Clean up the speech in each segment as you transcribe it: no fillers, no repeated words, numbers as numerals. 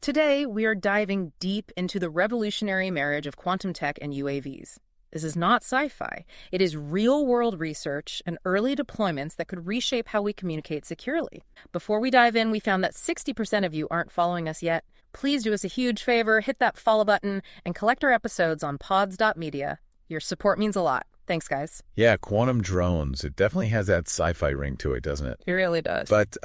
Today, we are diving deep into the revolutionary marriage of quantum tech and UAVs. This is not sci-fi. It is real-world research and early deployments that could reshape how we communicate securely. Before we dive in, we found that 60% of you aren't following us yet. Please do us a huge favor, hit that follow button, and collect our episodes on pods.media. Your support means a lot. Thanks, guys. Yeah, quantum drones. It definitely has that sci-fi ring to it, doesn't it? It really does. But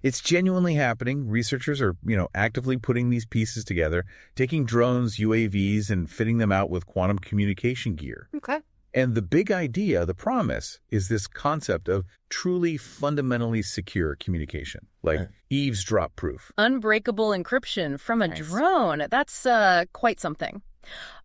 it's genuinely happening. Researchers are, actively putting these pieces together, taking drones, UAVs, and fitting them out with quantum communication gear. Okay. And the big idea, the promise, is this concept of truly fundamentally secure communication, like eavesdrop proof. Unbreakable encryption from a drone. That's quite something.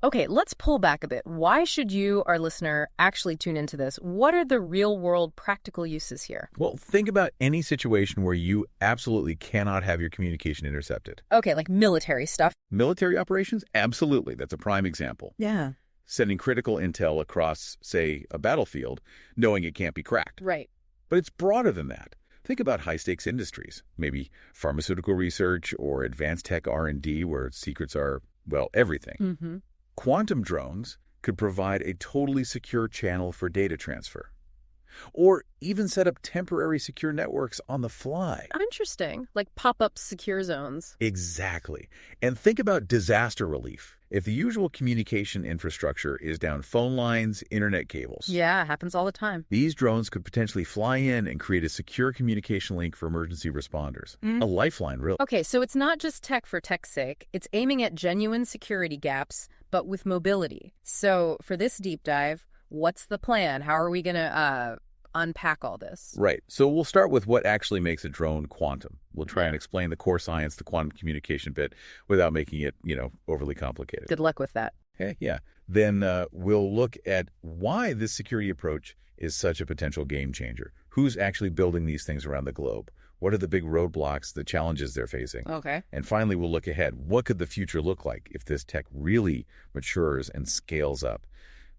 Okay, let's pull back a bit. Why should you, our listener, actually tune into this? What are the real-world practical uses here? Well, think about any situation where you absolutely cannot have your communication intercepted. Okay, like military stuff. Military operations? Absolutely. That's a prime example. Yeah. Sending critical intel across, say, a battlefield, knowing it can't be cracked. Right. But it's broader than that. Think about high-stakes industries, maybe pharmaceutical research or advanced tech R&D where secrets are, well, everything. Mm-hmm. Quantum drones could provide a totally secure channel for data transfer, or even set up temporary secure networks on the fly. Interesting. Like pop-up secure zones. Exactly. And think about disaster relief. If the usual communication infrastructure is down phone lines, internet cables. Yeah, happens all the time. These drones could potentially fly in and create a secure communication link for emergency responders. A lifeline, really. Okay, so it's not just tech for tech's sake. It's aiming at genuine security gaps, but with mobility. So for this deep dive, what's the plan? How are we going to unpack all this? Right. So we'll start with what actually makes a drone quantum. We'll try and explain the core science, the quantum communication bit, without making it, overly complicated. Good luck with that. Yeah. Then we'll look at why this security approach is such a potential game changer. Who's actually building these things around the globe? What are the big roadblocks, the challenges they're facing? Okay. And finally, we'll look ahead. What could the future look like if this tech really matures and scales up?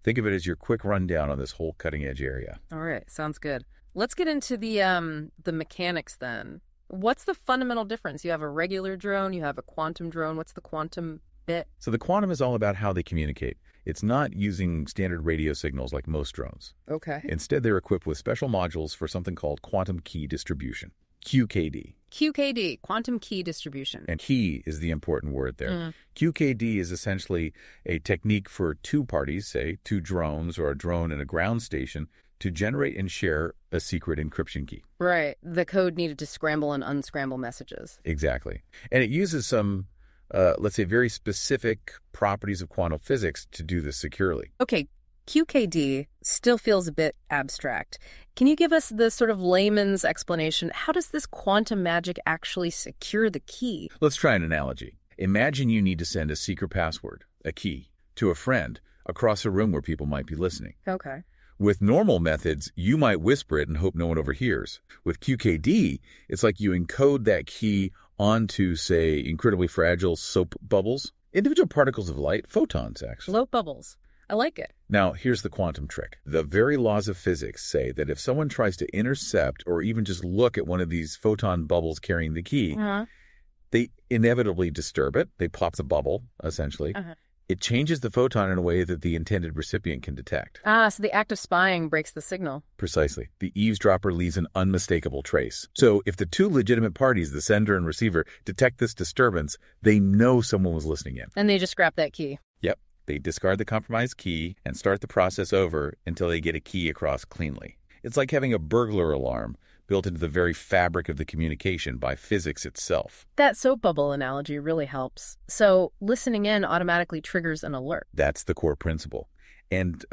Think of it as your quick rundown on this whole cutting-edge area. All right, sounds good. Let's get into the mechanics then. What's the fundamental difference? You have a regular drone, you have a quantum drone. What's the quantum bit? So the quantum is all about how they communicate. It's not using standard radio signals like most drones. Okay. Instead, they're equipped with special modules for something called quantum key distribution, QKD. QKD, quantum key distribution. And key is the important word there. QKD is essentially a technique for two parties, say two drones or a drone and a ground station, to generate and share a secret encryption key. Right. The code needed to scramble and unscramble messages. Exactly. And it uses some, let's say, very specific properties of quantum physics to do this securely. Okay, QKD still feels a bit abstract. Can you give us the sort of layman's explanation? How does this quantum magic actually secure the key? Let's try an analogy. Imagine you need to send a secret password, a key, to a friend across a room where people might be listening. Okay. With normal methods, you might whisper it and hope no one overhears. With QKD, it's like you encode that key onto, say, incredibly fragile soap bubbles, individual particles of light, photons, actually. Float bubbles. I like it. Now, here's the quantum trick. The very laws of physics say that if someone tries to intercept or even just look at one of these photon bubbles carrying the key, they inevitably disturb it. They pop the bubble, essentially. It changes the photon in a way that the intended recipient can detect. So the act of spying breaks the signal. Precisely. The eavesdropper leaves an unmistakable trace. So if the two legitimate parties, the sender and receiver, detect this disturbance, they know someone was listening in. And they just grab that key. Yep. They discard the compromised key and start the process over until they get a key across cleanly. It's like having a burglar alarm built into the very fabric of the communication by physics itself. That soap bubble analogy really helps. So listening in automatically triggers an alert. That's the core principle. And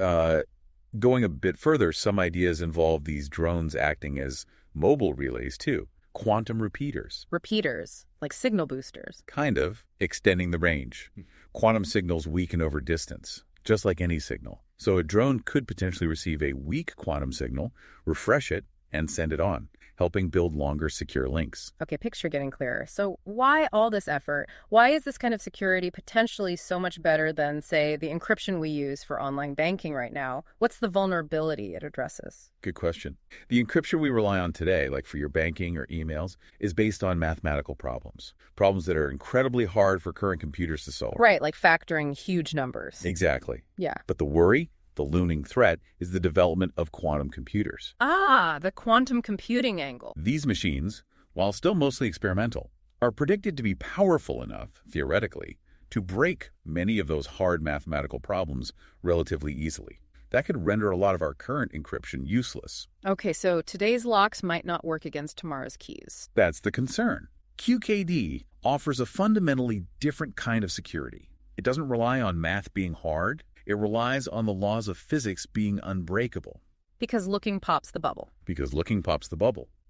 going a bit further, some ideas involve these drones acting as mobile relays too. Quantum repeaters. Repeaters, like signal boosters. Kind of, extending the range. Quantum signals weaken over distance, just like any signal. So a drone could potentially receive a weak quantum signal, refresh it, and send it on. helping build longer, secure links. Okay, picture getting clearer. So why all this effort? Why is this kind of security potentially so much better than, say, the encryption we use for online banking right now? What's the vulnerability it addresses? Good question. The encryption we rely on today, like for your banking or emails, is based on mathematical problems that are incredibly hard for current computers to solve. Right, like factoring huge numbers. Exactly. Yeah. But the worry, the looming threat, is the development of quantum computers. Ah, the quantum computing angle. These machines, while still mostly experimental, are predicted to be powerful enough, theoretically, to break many of those hard mathematical problems relatively easily. That could render a lot of our current encryption useless. Okay, so today's locks might not work against tomorrow's keys. That's the concern. QKD offers a fundamentally different kind of security. It doesn't rely on math being hard. It relies on the laws of physics being unbreakable. Because looking pops the bubble.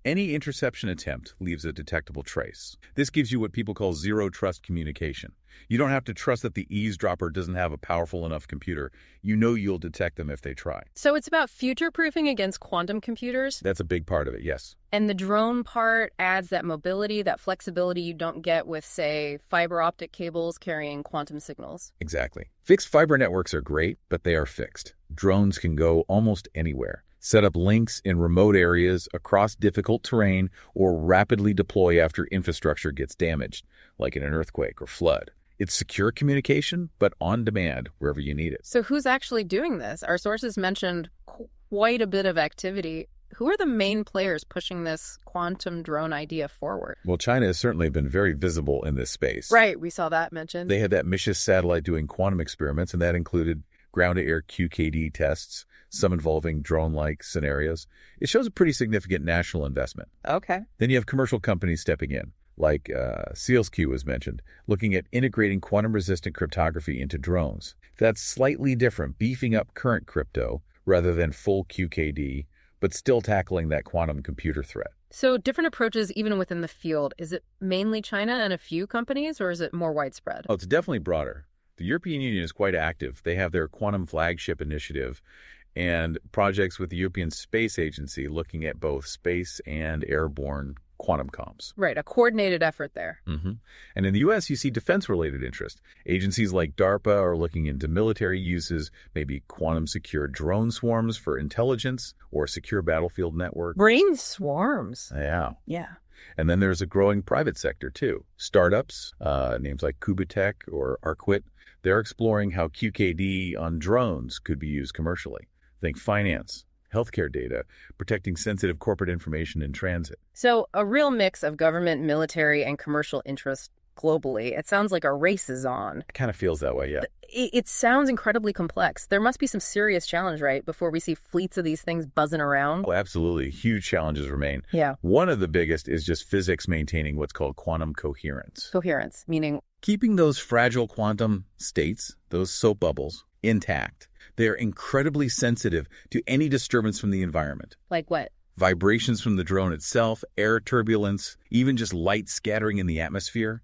Any interception attempt leaves a detectable trace. This gives you what people call zero-trust communication. You don't have to trust that the eavesdropper doesn't have a powerful enough computer. You know you'll detect them if they try. So it's about future-proofing against quantum computers? That's a big part of it, yes. And the drone part adds that mobility, that flexibility you don't get with, say, fiber optic cables carrying quantum signals. Exactly. Fixed fiber networks are great, but they are fixed. Drones can go almost anywhere. Set up links in remote areas, across difficult terrain, or rapidly deploy after infrastructure gets damaged, like in an earthquake or flood. It's secure communication, but on demand wherever you need it. So who's actually doing this? Our sources mentioned quite a bit of activity. Who are the main players pushing this quantum drone idea forward? Well, China has certainly been very visible in this space. Right, we saw that mentioned. They had that MISHIS satellite doing quantum experiments, and that included ground-to-air QKD tests, some involving drone-like scenarios. It shows a pretty significant national investment. Okay. Then you have commercial companies stepping in, like SEALSQ was mentioned, looking at integrating quantum-resistant cryptography into drones. That's slightly different, beefing up current crypto rather than full QKD, but still tackling that quantum computer threat. So different approaches even within the field. Is it mainly China and a few companies, or is it more widespread? Oh, it's definitely broader. The European Union is quite active. They have their quantum flagship initiative and projects with the European Space Agency looking at both space and airborne quantum comms. Right, a coordinated effort there. And in the U.S., you see defense-related interest. Agencies like DARPA are looking into military uses, maybe quantum-secure drone swarms for intelligence or secure battlefield network. Brain swarms. Yeah. And then there's a growing private sector, too. Startups, names like Kubitek or Arquit, they're exploring how QKD on drones could be used commercially. Think finance, healthcare data, protecting sensitive corporate information in transit. So a real mix of government, military, and commercial interest globally. It sounds like a race is on. It kind of feels that way, yeah. It sounds incredibly complex. There must be some serious challenge, right, before we see fleets of these things buzzing around? Oh, absolutely. Huge challenges remain. Yeah. One of the biggest is just physics maintaining what's called quantum coherence. Coherence, meaning? Keeping those fragile quantum states, those soap bubbles, intact. They are incredibly sensitive to any disturbance from the environment. Like what? Vibrations from the drone itself, air turbulence, even just light scattering in the atmosphere.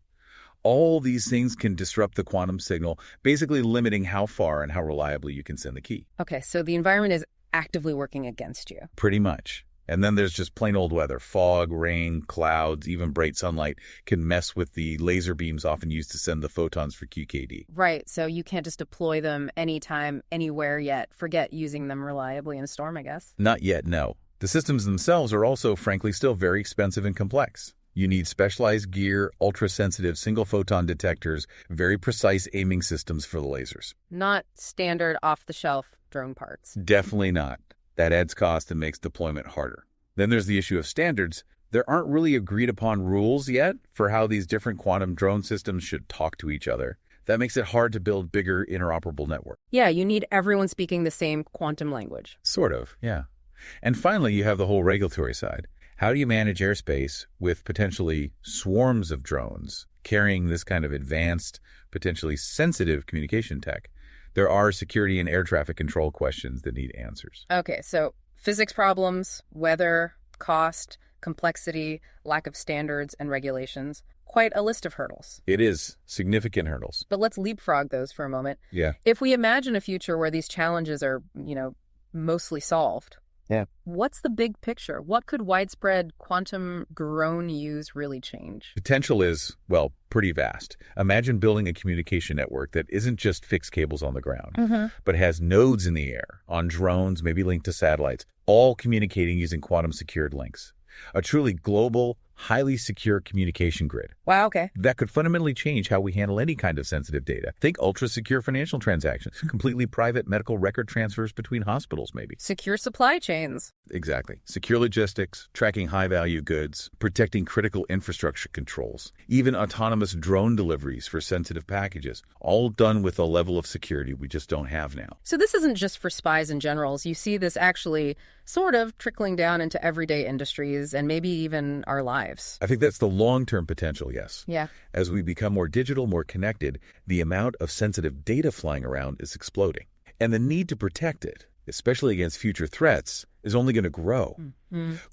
All these things can disrupt the quantum signal, basically limiting how far and how reliably you can send the key. Okay, so the environment is actively working against you. Pretty much. And then there's just plain old weather. Fog, rain, clouds, even bright sunlight can mess with the laser beams often used to send the photons for QKD. Right, so you can't just deploy them anytime, anywhere yet. Forget using them reliably in a storm, I guess. Not yet, no. The systems themselves are also, frankly, still very expensive and complex. You need specialized gear, ultra-sensitive single-photon detectors, very precise aiming systems for the lasers. Not standard off-the-shelf drone parts. Definitely not. That adds cost and makes deployment harder. Then there's the issue of standards. There aren't really agreed-upon rules yet for how these different quantum drone systems should talk to each other. That makes it hard to build bigger interoperable networks. Yeah, you need everyone speaking the same quantum language. Sort of, yeah. And finally, you have the whole regulatory side. How do you manage airspace with potentially swarms of drones carrying this kind of advanced, potentially sensitive communication tech? There are security and air traffic control questions that need answers. Okay, so physics problems, weather, cost, complexity, lack of standards and regulations. Quite a list of hurdles. It is. Significant hurdles. But let's leapfrog those for a moment. Yeah. If we imagine a future where these challenges are, mostly solved, Yeah. What's the big picture? What could widespread quantum drone use really change? Potential is, well, pretty vast. Imagine building a communication network that isn't just fixed cables on the ground, but has nodes in the air, on drones, maybe linked to satellites, all communicating using quantum secured links. A truly global, highly secure communication grid. Wow, okay. That could fundamentally change how we handle any kind of sensitive data. Think ultra-secure financial transactions, completely private medical record transfers between hospitals, maybe. Secure supply chains. Exactly. Secure logistics, tracking high-value goods, protecting critical infrastructure controls, even autonomous drone deliveries for sensitive packages, all done with a level of security we just don't have now. So this isn't just for spies and generals. You see this actually sort of trickling down into everyday industries and maybe even our lives. I think that's the long-term potential, yes. Yeah. As we become more digital, more connected, the amount of sensitive data flying around is exploding. And the need to protect it, especially against future threats, is only going to grow.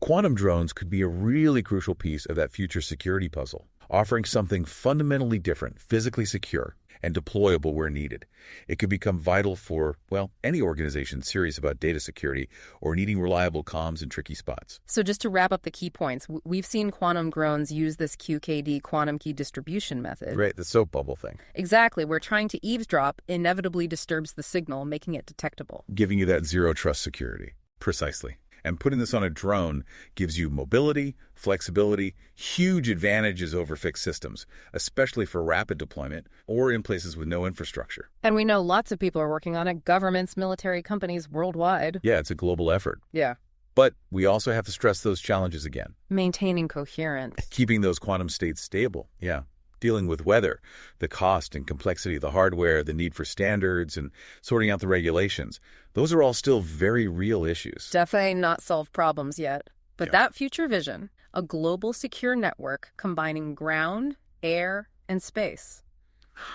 Quantum drones could be a really crucial piece of that future security puzzle, offering something fundamentally different, physically secure, and deployable where needed. It could become vital for, well, any organization serious about data security or needing reliable comms in tricky spots. So just to wrap up the key points, we've seen quantum drones use this QKD, quantum key distribution method. Right, the soap bubble thing. Exactly, where trying to eavesdrop inevitably disturbs the signal, making it detectable. Giving you that zero trust security. Precisely. And putting this on a drone gives you mobility, flexibility, huge advantages over fixed systems, especially for rapid deployment or in places with no infrastructure. And we know lots of people are working on it, governments, military companies worldwide. Yeah, it's a global effort. Yeah. But we also have to stress those challenges again. Maintaining coherence. Keeping those quantum states stable. Yeah. Dealing with weather, the cost and complexity of the hardware, the need for standards, and sorting out the regulations. Those are all still very real issues. Definitely not solved problems yet. But that future vision, a global secure network combining ground, air, and space.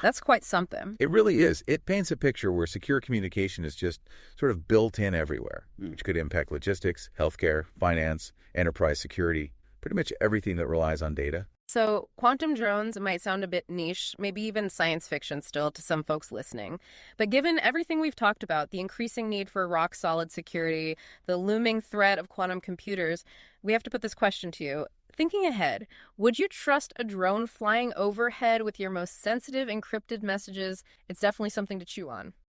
That's quite something. It really is. It paints a picture where secure communication is just sort of built in everywhere, which could impact logistics, healthcare, finance, enterprise security, pretty much everything that relies on data. So quantum drones might sound a bit niche, maybe even science fiction still to some folks listening. But given everything we've talked about, the increasing need for rock-solid security, the looming threat of quantum computers, we have to put this question to you. Thinking ahead, would you trust a drone flying overhead with your most sensitive encrypted messages? It's definitely something to chew on.